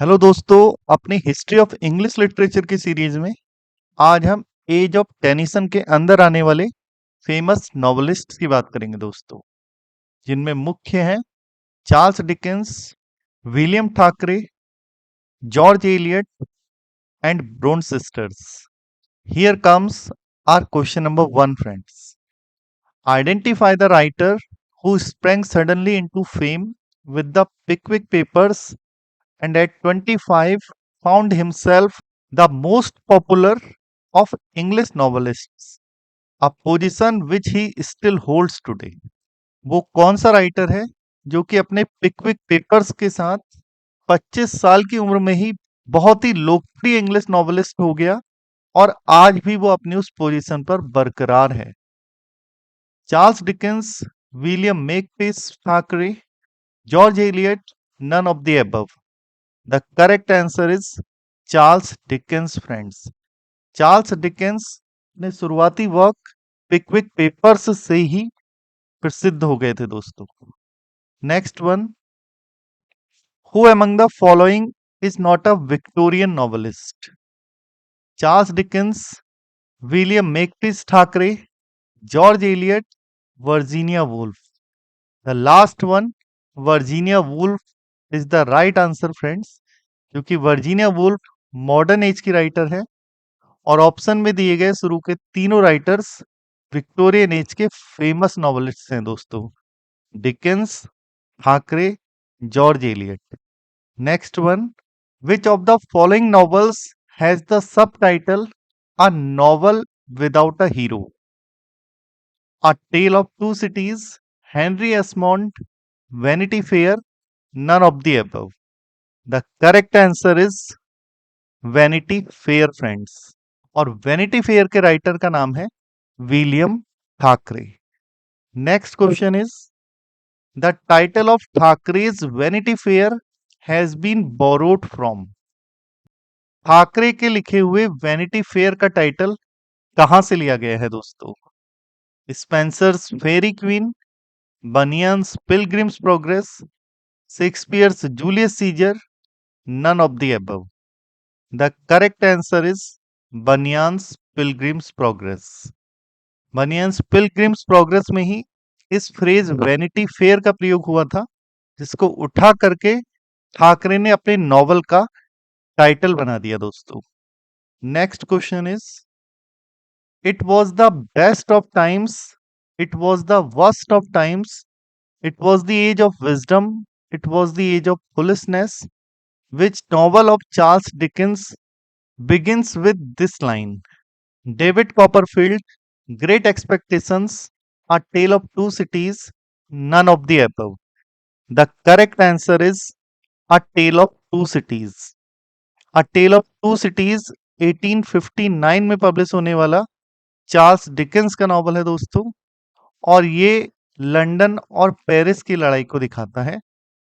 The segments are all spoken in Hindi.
हेलो दोस्तों, अपनी हिस्ट्री ऑफ इंग्लिश लिटरेचर की सीरीज में आज हम एज ऑफ टेनिसन के अंदर आने वाले फेमस नॉवेलिस्ट की बात करेंगे दोस्तों, जिनमें मुख्य हैं Charles Dickens, William Thackeray, George Eliot and Bronte sisters. Here comes our question number 1 friends. Identify the writer who sprang suddenly into fame with the Pickwick Papers and at 25 found himself the most popular of English novelists, a position which he still holds today. वो कौन सा राइटर है जो कि अपने पिकविक पेपर्स के साथ 25 साल की उम्र में ही बहुत ही लोकप्रिय इंग्लिश नॉवेलिस्ट हो गया और आज भी वो अपनी उस पोजीशन पर बरकरार है? Charles Dickens, William Makepeace Thackeray, George Elliott, none of the above. The correct answer is Charles Dickens friends. Charles Dickens ने शुरुआती वर्क पिकविक पेपर्स से ही प्रसिद्ध हो गए थे दोस्तों। Next one, who among the following is not a Victorian novelist? Charles Dickens, William Makepeace Thackeray, George Elliott, Virginia Woolf. The last one, Virginia Woolf is the right answer friends, क्योंकि वर्जीनिया वुल्फ मॉडर्न एज की राइटर है और ऑप्शन में दिए गए शुरू के तीनों राइटर्स विक्टोरियन एज के फेमस नॉवेलिस्ट हैं दोस्तों। Dickens, Thackeray, George Elliott. Next one, which of the following novels has the subtitle a novel without a hero? A tale of two cities, Henry Esmond, Vanity Fair, none of the above. The correct answer is Vanity Fair friends, और वैनिटी फेयर के राइटर का नाम है William Thackeray. Next question is, the title of Thackeray's Vanity Fair has been borrowed from? Thackeray के लिखे हुए वैनिटी फेयर का टाइटल कहां से लिया गया है दोस्तों? Spenser's Faerie Queene, Bunyan's Pilgrim's Progress, Shakespeare's Julius Caesar, none of the above. The correct answer is Bunyan's Pilgrim's Progress. Bunyan's Pilgrim's Progress में ही इस फ्रेज वैनिटी फेयर का प्रयोग हुआ था, जिसको उठा करके ठाकरे ने अपने नॉवल का टाइटल बना दिया दोस्तों। Next question is, it was the best of times, it was the worst of times, it was the age of wisdom, it was the age of foolishness, which novel of Charles Dickens begins with this line? David Copperfield, Great Expectations, A Tale of Two Cities, none of the above. The correct answer is A Tale of Two Cities. A Tale of Two Cities 1859 में पब्लिश होने वाला चार्ल्स डिकेंस का नॉवल है दोस्तों, और ये लंदन और पेरिस की लड़ाई को दिखाता है,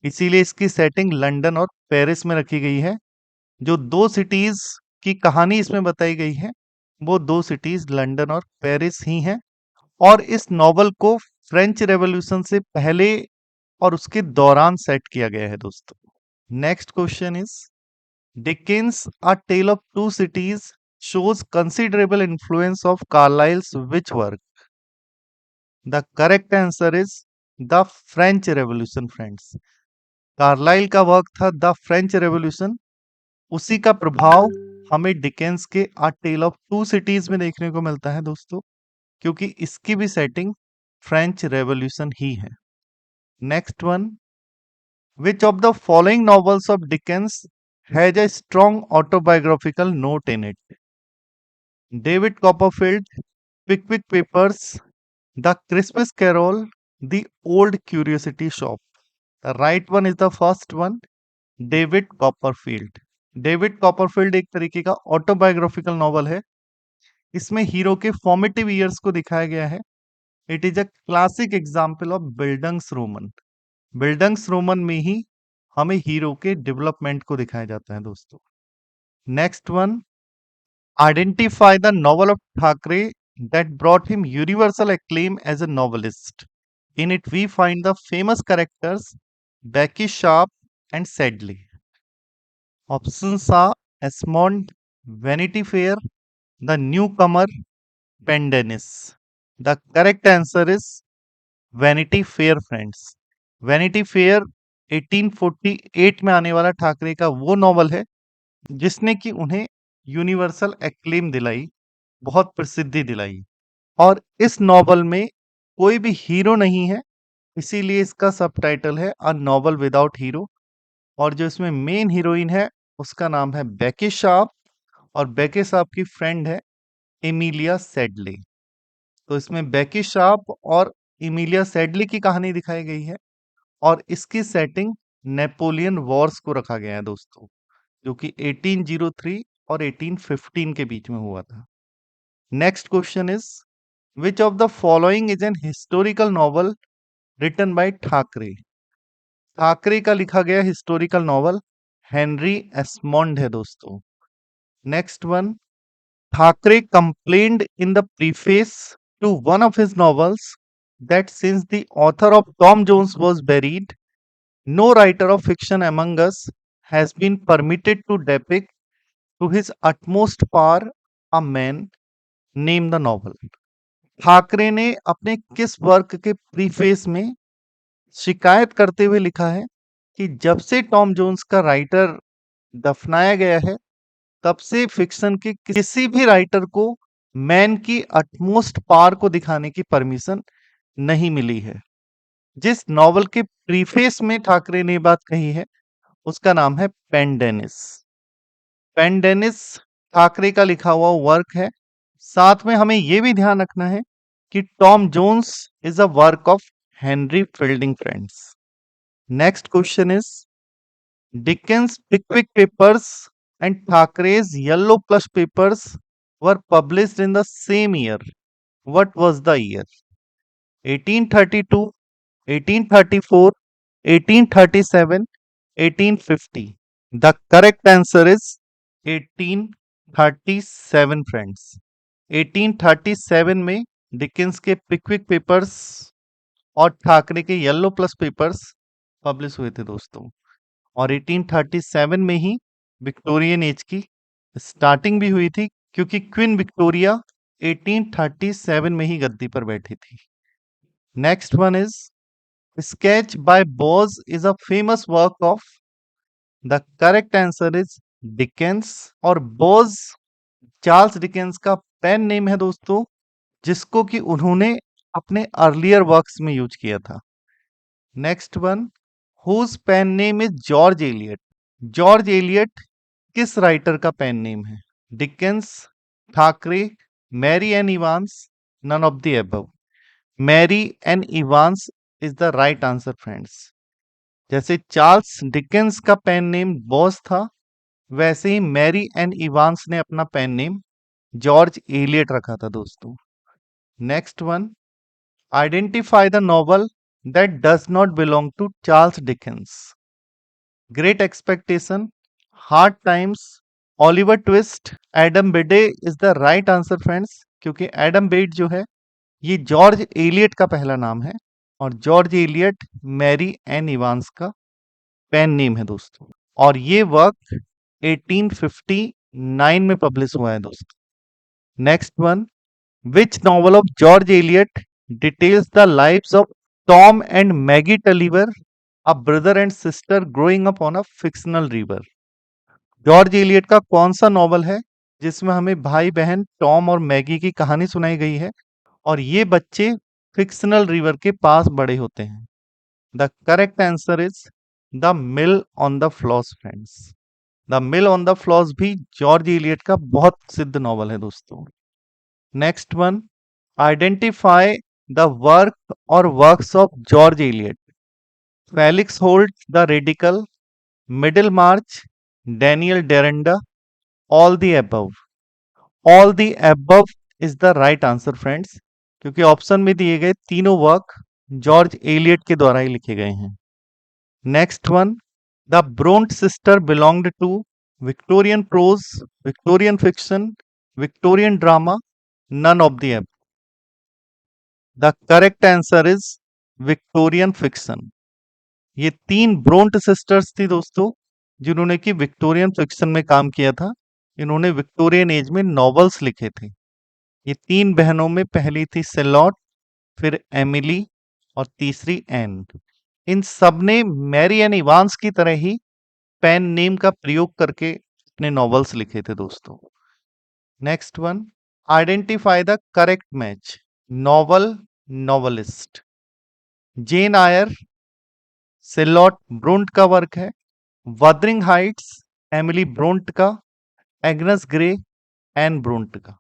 इसीलिए इसकी सेटिंग लंदन और पेरिस में रखी गई है। जो दो सिटीज की कहानी इसमें बताई गई है, वो दो सिटीज लंदन और पेरिस ही हैं, और इस नॉवल को फ्रेंच रेवोल्यूशन से पहले और उसके दौरान सेट किया गया है दोस्तों। Next question is, Dickens a tale of two cities shows considerable influence of Carlyle's which work? The correct answer is The French Revolution friends. Carlyle का वर्क था द फ्रेंच रेवोल्यूशन, उसी का प्रभाव हमें डिकेंस के a tale of two cities में देखने को मिलता है दोस्तों, क्योंकि इसकी भी सेटिंग फ्रेंच रेवोल्यूशन ही है। Next one, which of the following novels of Dickens has a strong autobiographical note in it? David Copperfield, Pickwick Papers, the Christmas Carol, the Old Curiosity Shop. The right one is the first one, David Copperfield. David Copperfield एक तरीके का ऑटोबायोग्राफिकल नॉवल है। इसमें हीरो के फॉर्मेटिव ईयर्स को दिखाया गया है। It is a classic example of Bildungs Roman. Bildungs Roman में ही हमें हीरो के डेवलपमेंट को दिखाया जाता है दोस्तों। Next one, identify the novel of Thackeray that brought him universal acclaim as a novelist. In it we find the famous characters Becky Sharp and Sedley. Options are Esmond, Vanity Fair, the Newcomes, Pendennis. The correct answer is Vanity Fair friends. Vanity Fair 1848 में आने वाला ठाकरे का वो नॉवल है जिसने कि उन्हें यूनिवर्सल एक्लेम दिलाई, बहुत प्रसिद्धि दिलाई। और इस नॉवल में कोई भी हीरो नहीं है, इसीलिए इसका सबटाइटल है अ नॉवल विदाउट हीरो। और जो इसमें मेन हीरोइन है उसका नाम है बेकी शार्प, और बेकी शार्प की फ्रेंड है एमिलिया सेडले। तो इसमें बेकी शार्प और एमिलिया सेडले की कहानी दिखाई गई है, और इसकी सेटिंग नेपोलियन वॉर्स को रखा गया है दोस्तों, जो कि 1803 और 1815 के बीच में हुआ था। Next question is which of the following is an historical novel written by Thackeray. Thackeray का लिखा गया हिस्टोरिकल नॉवल हेनरी एस्मोंड है दोस्तों। Next one, Thackeray complained in the preface to one of his novels that since the author of Tom Jones was buried, no writer of fiction among us has been permitted to depict to his utmost power a man named the novel। Thackeray ने अपने किस वर्क के प्रीफेस में शिकायत करते हुए लिखा है कि जब से टॉम जोन्स का राइटर दफनाया गया है, तब से फिक्शन के किसी भी राइटर को मैन की अटमोस्ट पावर को दिखाने की परमिशन नहीं मिली है। जिस नॉवल के प्रीफेस में ठाकरे ने बात कही है उसका नाम है पेंडेनिस। पेंडेनिस ठाकरे का लिखा हुआ वर्क है। साथ में हमें यह भी ध्यान रखना है कि Tom Jones is a work of Henry Fielding friends. Next question is Dickens' Pickwick Papers and Thackeray's Yellow Plush Papers were published in the same year. What was the year? 1832, 1834, 1837, 1850. The correct answer is 1837 friends। 1837 में डिकेंस के पिकविक पेपर्स और ठाकरे के येलो प्लस पेपर्स पब्लिश हुए थे दोस्तों। और 1837 में ही विक्टोरियन एज की स्टार्टिंग भी हुई थी, क्योंकि क्वीन विक्टोरिया 1837 में ही गद्दी पर बैठी थी। Next one is sketch by Boz is a famous work of. The correct answer is Dickens. और बोज चार्ल्स डिकेंस का पेन नेम है दोस्तों, जिसको कि उन्होंने अपने अर्लियर वर्क्स में यूज किया था। Next one, whose pen name is George Eliot. George Eliot किस राइटर का पेन नेम है? Dickens, Thackeray, Mary Ann Evans, none of the above. Mary Ann Evans is the right answer friends. जैसे चार्ल्स डिकेंस का पेन नेम बॉस था, वैसे ही मैरी एन इवांस ने अपना पेन नेम जॉर्ज एलियट रखा था दोस्तों। Next one, identify the novel that does not belong to Charles Dickens। Great Expectation, Hard Times, Oliver Twist, Adam Bede is the right answer friends, क्योंकि एडम बेड जो है ये जॉर्ज एलियट का पहला नाम है, और George Eliot Mary Ann Evans का पेन नेम है दोस्तों। और ये वर्क 1859 में पब्लिश हुआ है दोस्तों। Next one, which novel of George Eliot details the lives of Tom and Maggie Tulliver, a brother and sister growing up on a fictional river? George Eliot का कौन सा नॉवल है जिसमें हमें भाई बहन टॉम और मैगी की कहानी सुनाई गई है, और ये बच्चे फिक्शनल रिवर के पास बड़े होते हैं? The correct answer is the Mill on the Floss friends. The Mill on the Floss भी जॉर्ज एलियट का बहुत प्रसिद्ध नॉवल है दोस्तों। Next one, identify the work और works of George Eliot. Felix Holt the Radical, Middlemarch, Daniel Deronda, all the above. All the above is the right answer friends, क्योंकि ऑप्शन में दिए गए तीनों वर्क जॉर्ज एलियट के द्वारा ही लिखे गए हैं। Next one, the Bronte sister belonged to Victorian prose, Victorian fiction, Victorian drama, none of the above. The correct answer is Victorian fiction. ये तीन ब्रोंट सिस्टर्स थी दोस्तों, जिन्होंने कि विक्टोरियन फिक्शन में काम किया था। इन्होंने विक्टोरियन एज में नॉवेल्स लिखे थे। ये 3 बहनों में पहली थी सेलॉट, फिर एमिली और तीसरी एन। इन सब ने मैरी एन इवांस की तरह ही पेन नेम का प्रयोग करके अपने नॉवेल्स लिखे थे दोस्तों। Next one, identify the correct match. Novel, novelist. Jane Eyre Charlotte Bronte का वर्क है। वदरिंग हाइट्स एमिली ब्रोंट का। एग्नस ग्रे एन ब्रोंट का।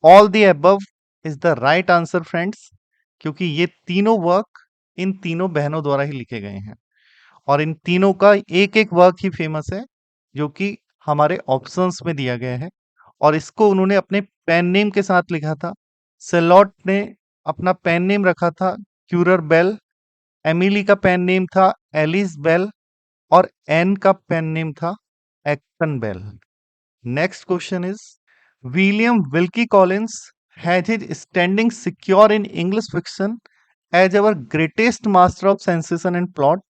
All the above is the right answer friends, क्योंकि ये तीनों वर्क इन तीनों बहनों द्वारा ही लिखे गए हैं और इन तीनों का एक एक वर्क ही फेमस है जो कि हमारे ऑप्शंस में दिया गया है और इसको उन्होंने अपने पेन नेम के साथ लिखा था। सेलॉट ने अपना पेन नेम रखा था क्यूरर बेल, एमिली का पेन नेम था एलिस बेल और एन का पेन नेम था Acton Bell. Next question is, William Wilkie Collins has his standing secure in English fiction as our greatest master of sensation and plot.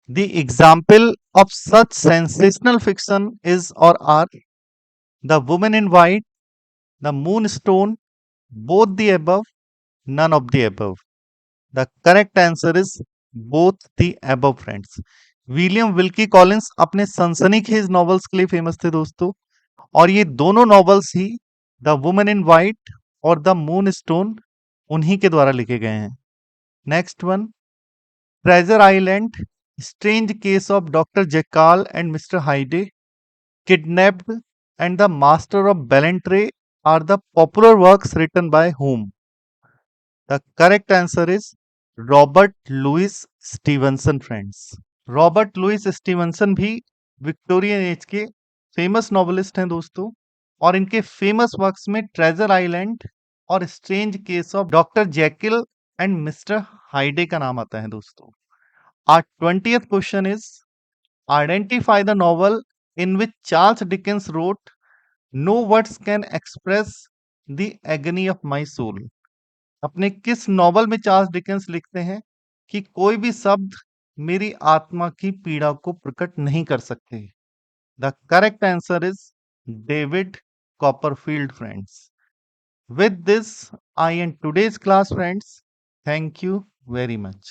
The example of such sensational fiction is or are The Woman in White, The Moonstone, both the above, none of the above. The correct answer is both the above friends. William Wilkie Collins अपने सनसनीखेज नॉवेल्स के लिए फेमस थे दोस्तों और ये दोनों नॉवेल्स ही द वुमन इन वाइट और द मून स्टोन उन्हीं के द्वारा लिखे गए हैं। Next one, Treasure Island, Strange Case of Doctor Jekyll and Mr Hyde, Kidnapped and the Master of Ballantrae are the popular works written by whom? The correct answer is Robert Louis Stevenson friends. Robert Louis Stevenson भी विक्टोरियन एज के फेमस नॉवेलिस्ट हैं दोस्तों और इनके फेमस वर्क्स में ट्रेजर आइलैंड और Strange Case of Doctor Jekyll and Mr Hyde का नाम आता है दोस्तों। Our 20th question is, identify the novel in which Charles Dickens wrote no words can express the agony of my soul. अपने किस नॉवल में चार्ल्स डिकेंस लिखते हैं कि कोई भी शब्द मेरी आत्मा की पीड़ा को प्रकट नहीं कर सकते। The correct answer is David Copperfield friends. With this, I end today's class, friends. Thank you very much.